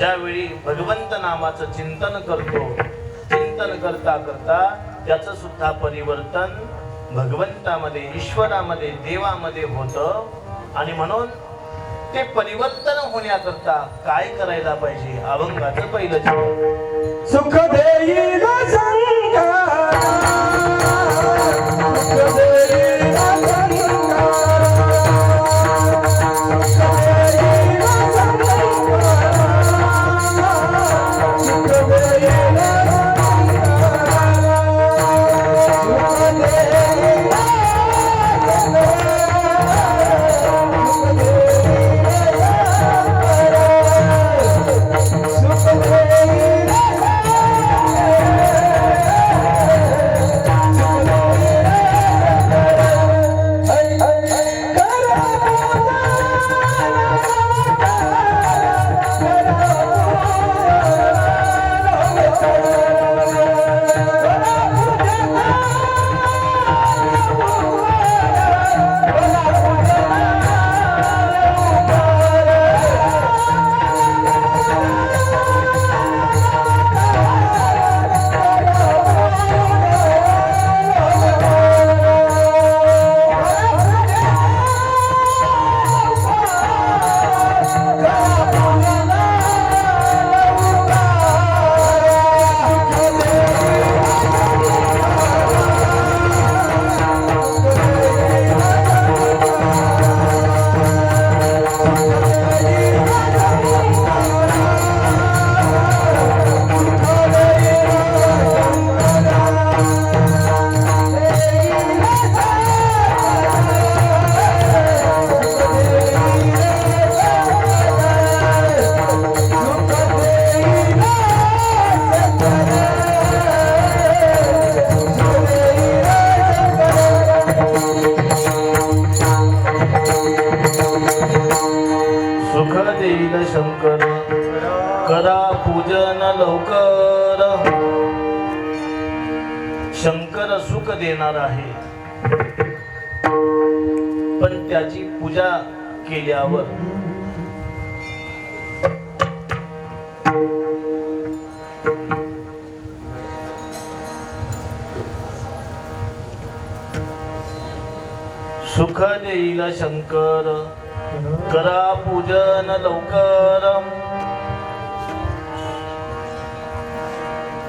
ज्यावेळी भगवंत नामाचं चिंतन करतो, चिंतन करता करता त्याचं सुद्धा परिवर्तन भगवंतामध्ये, ईश्वरामध्ये, देवामध्ये होतं. आणि म्हणून ते परिवर्तन होण्याकरता काय करायला पाहिजे? अभंगाचं पहिलं चरण. सुख देईल शंकरा, सुख देईल शंकरा, सुख देईल शंकरा, सुख देईल शंकर, करा पूजन लवकर. शंकर सुख देणार आहे, पण त्याची पूजा केल्यावर सुख देईल शंकर, करा पूजन लवकर.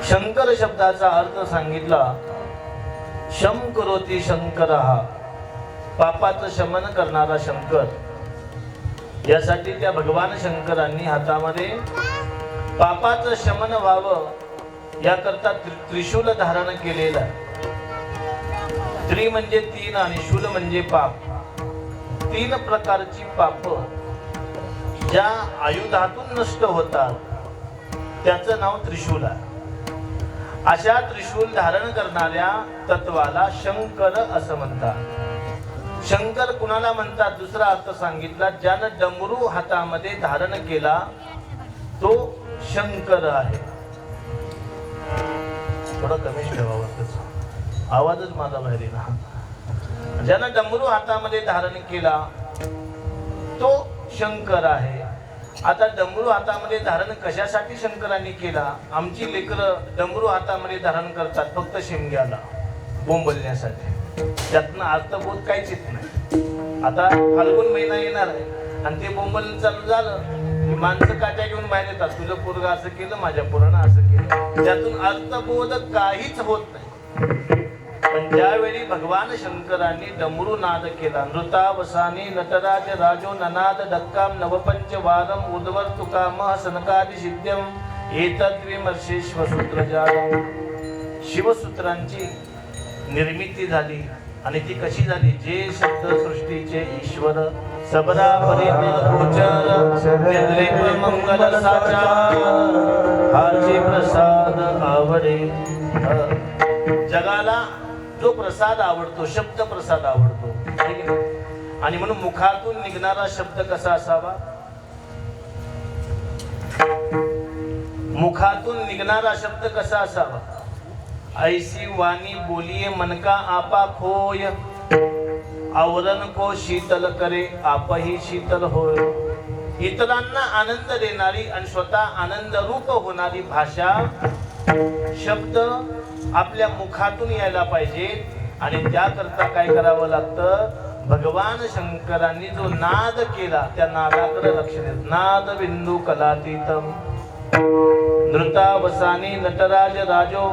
शंकर शब्दाचा अर्थ सांगितला. शम करोती शंकरः, पापाचं शमन करणारा शंकर. यासाठी त्या भगवान शंकरांनी हातामध्ये पापाचं शमन व्हावं याकरता त्रिशूल धारण केलेला. त्रि म्हणजे तीन आणि शूल म्हणजे पाप. तीन प्रकारची पाप ज्या आयुधातून नष्ट होतात त्याचं नाव त्रिशूल आहे. अशा त्रिशूल धारण करणाऱ्या तत्वाला शंकर असं म्हणतात. शंकर कुणाला म्हणतात? दुसरा अर्थ सांगितला. ज्यानं डमरू हातामध्ये धारण केला तो शंकर आहे. थोडा कमीच ठेवावा त्याचा आवाजच माझा बाहेर येईना. ज्यानं डमरू हातामध्ये धारण केला तो शंकर आहे. आता डमरू हातामध्ये धारण कशासाठी शंकरांनी केला? आमची लेकरं डमरू हातामध्ये धारण करतात फक्त शिमग्याला बोंबलण्यासाठी. त्यातनं अर्थबोध काहीच येत नाही. आता फाल्गुन महिना येणार आहे आणि ते बोंबलणं चालू झालं की माणसं काट्या घेऊन बाहेर येतात. तुझं पोरगं असं केलं, माझ्या पोरानं असं केलं. त्यातून अर्थबोध काहीच होत नाही. पण ज्यावेळी भगवान शंकरांनी डमरू नाद केला, नृतावसानी नटराज राजो ननाद डक्काम नवपंच वारम उद्वर तुकामः सनकादि सिद्ध्यम एतद्विमर्शे शिवसूत्रजालम. शिवसूत्रांची निर्मिती झाली. आणि ती कशी झाली? जे शब्द सृष्टीचे ईश्वर सबरा परिमल गोचर निर्लेप मंगल साचार हाचे प्रसाद आवडे. जगाला जो प्रसाद आवडतो, शब्द प्रसाद आवडतो, आणि म्हणून मुखातून निघणारा शब्द कसा असावा? मुखातून निघणारा शब्द कसा असावा? ऐसी वाणी बोलिये मन का आपा खोय, आवरण को शीतल करे आपही शीतल होय. इतरांना आनंद देणारी आणि स्वतः आनंद रूप होणारी भाषा शब्द आपल्या मुखातून यायला पाहिजे. आणि त्याकरता काय करावं लागतं? भगवान शंकरांनी जो नाद केला त्या नादाकडे लक्ष देत. नाद बिंदू कलातीतम नृतावसानी नटराज राजो.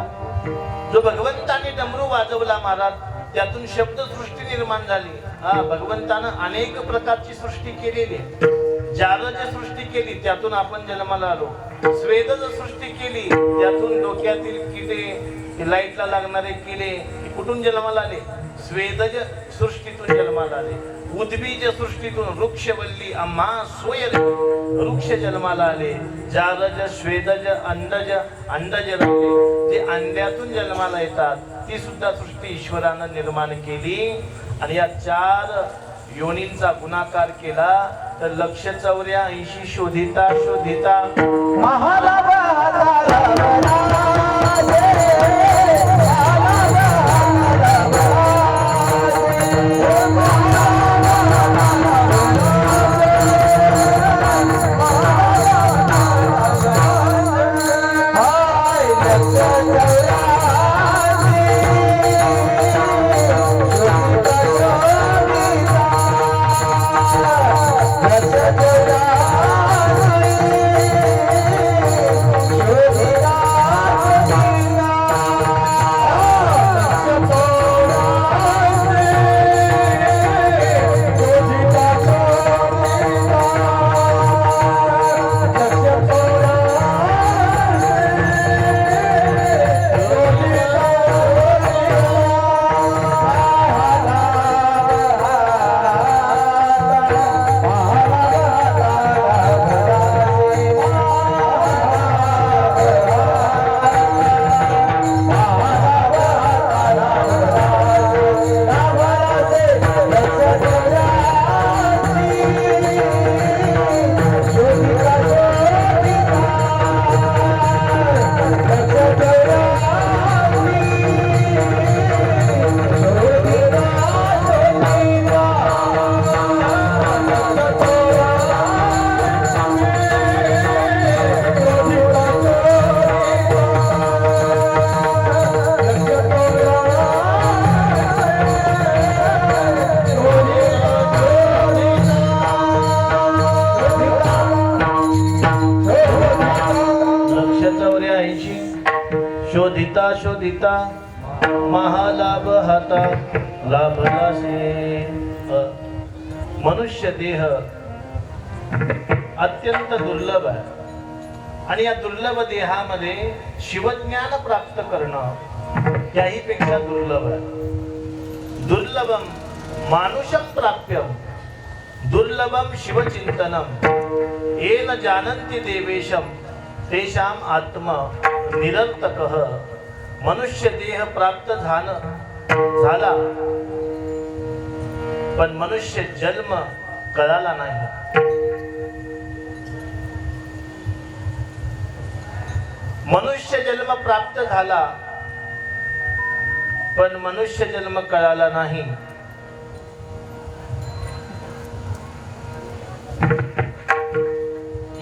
जो भगवंताने डमरू वाजवला महाराज, त्यातून शब्दसृष्टी निर्माण झाली. भगवंतानं अनेक प्रकारची सृष्टी केलेली आहे. जालज सृष्टी केली, त्यातून आपण जन्माला आलो. स्वेदज सृष्टी केली, त्यातून डोक्यातील किडे, लाईटला लागणारे किडे कुठून जन्माला आले? स्वेदज सृष्टीतून जन्माला आले. उद्बीज सृष्टीतून वृक्षवल्ली आम्हा सोयल वृक्ष जन्माला आले. जालज, स्वेदज, अंडज, अंडज राहिले जे अंड्यातून जन्माला येतात, ती सुद्धा सृष्टी ईश्वरानं निर्माण केली. आणि या 4 योनींचा गुणाकार केला तर 184 शोधिता शोधिता शोधिता शोधिता महालाभ हाता लाभलासे. मनुष्य देह अत्यंत दुर्लभ आहे आणि या दुर्लभ देहामध्ये शिवज्ञान प्राप्त करणं त्याही पेक्षा दुर्लभ आहे. दुर्लभम मानुषम प्राप्यम दुर्लभम शिवचिंतनम येन जानन्ति देवेशम तेषाम आत्मा निरर्थकः. मनुष्य देह प्राप्त झाला पण मनुष्य जन्म कळाला नाही. मनुष्य जन्म प्राप्त झाला पण मनुष्य जन्म कळाला नाही.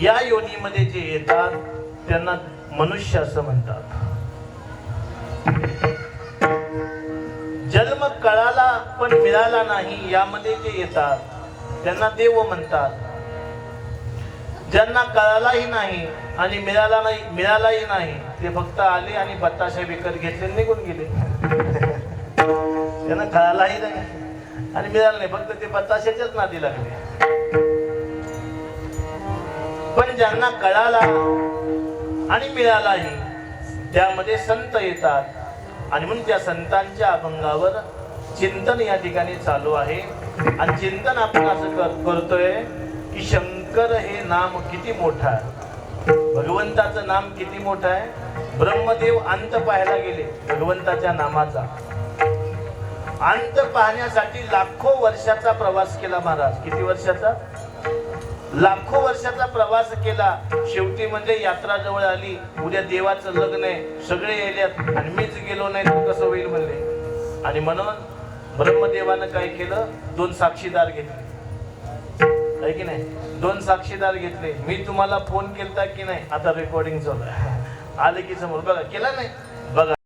या योनीमध्ये जे येतात त्यांना मनुष्य असं म्हणतात. जन्म कळाला पण मिळाला नाही यामध्ये जे येतात त्यांना देव म्हणतात. ज्यांना कळालाही नाही आणि मिळालाही नाही ते फक्त आले आणि बताशा विकत घेतले निघून गेले. त्यांना कळालाही नाही आणि मिळालं नाही, फक्त ते बताशाच्याच नादी लागले. पण ज्यांना कळाला आणि मिळालाही त्यामध्ये संत येतात आणि म्हणून त्या संतांच्या अभंगावर चिंतन या ठिकाणी चालू आहे. आणि चिंतन आपण असं करतोय की शंकर हे नाम किती मोठं आहे, भगवंताचं नाम किती मोठं आहे. ब्रह्मदेव अंत पाहायला गेले भगवंताच्या नामाचा. अंत पाहण्यासाठी लाखो वर्षाचा प्रवास केला महाराज. किती वर्षाचा? लाखो वर्षाचा प्रवास केला. शेवटी म्हणजे यात्रा जवळ आली, उद्या देवाचं लग्न आहे, सगळे येल्यात आणि मीच गेलो नाही तर कसं होईल म्हणले. आणि म्हणून ब्रह्मदेवानं काय केलं, 2 साक्षीदार घेतले. आहे की नाही? 2 साक्षीदार घेतले. मी तुम्हाला फोन केलता की नाही? आता रेकॉर्डिंग चालू आहे. आले की समोर बघा, केला नाही बघा.